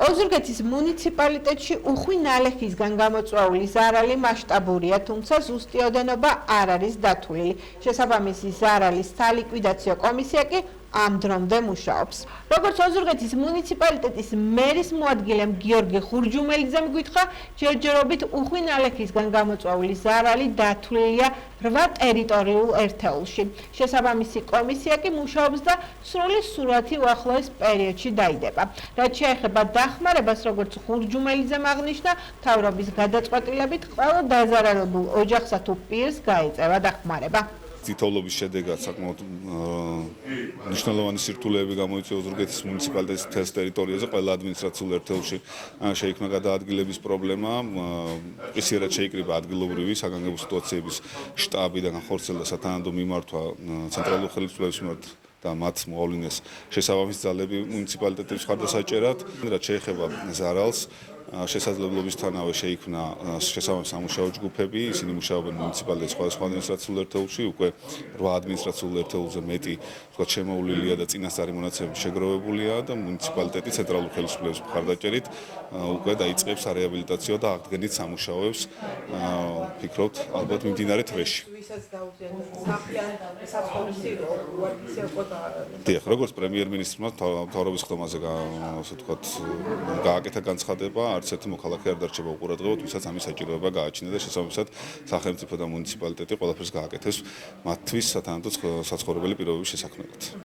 ოზურგეთის მუნიციპალიტეტში უხვი ნალექისგან გამოწვეული ზარალი მასშტაბურია, თუმცა ზუსტი ოდენობა არ არის დათვლილი. შესაბამისი ზარალის სალიკვიდაციო კომისია კი ამ დრომდე მუშაობს. როგორც ოზურგეთის მუნიციპალიტეტის მერის მოადგილემ გიორგი ხურჯუმელიძემ გითხრა, ჯერჯერობით უხვი ნალექისგან გამოწვეული ზარალი დათვლილია 8 ტერიტორიულ ერთეულში. შესაბამისი კომისია კი მუშაობს და სრული სურათი უახლოეს პერიოდში დაიდება. რაც შეეხება დახმარებას, როგორც ხურჯუმელიძემ აღნიშნა, მთავრობის გადაწყვეტილებით ყველა დაზარალებულ ოჯახსა თუ პირს გაეწევა დახმარება. თითოეულობის შედეგად საკმაოდ მნიშვნელოვანი სირთულეები გამოიწვია ოზურგეთის მუნიციპალიტეტის მთელს ტერიტორიაზე, ყველა ადმინისტრაციულ ერთეულში შეიქმნა გადაადგილების პრობლემა, მყისიერად შეიკრიბა ადგილობრივი საგანგებო სიტუაციების შტაბი და განხორციელდა სათანადო მიმართვა ცენტრალურ ხელისუფლების მიმართ და მათ მოავლინეს შესაბამისი ძალები მუნიციპალიტეტების მხარდასაჭერად, რაც შეეხება ზარალს. შესაძლებლობისთანავე შეიქმნა შესაბამისი სამუშაო ჯგუფები, ისინი მუშაობენ მუნიციპალიტეტის სხვადასხვა ადმინისტრაციულ ერთეულში, უკვე 8 ადმინისტრაციულ ერთეულზე მეტი შემოვლილია და წინასწარი მონაცემები შეგროვებულია და მუნიციპალიტეტი ცენტრალურ ხელისუფლების მხარდაჭერით უკვე დაიწყებსარეაბილიტაციო და აღდგენით სამუშაოებს, ვფიქრობთ, ალბათ მიმდინარე თვეში. დიახ, როგორც პრემიერ-მინისტრმა მთავრობის ხდომაზე გააკეთა განცხადება, არც ერთი მოქალაქე არ დარჩება უყურადღებოდ, ვისაც ამის საჭიროება გააჩნია და შესაბამისად სახელმწიფო და მუნიციპალიტეტი ყველაფერს გააკეთებს მათთვის სათანადო საცხოვრებელი პირობების შესაქმნელად.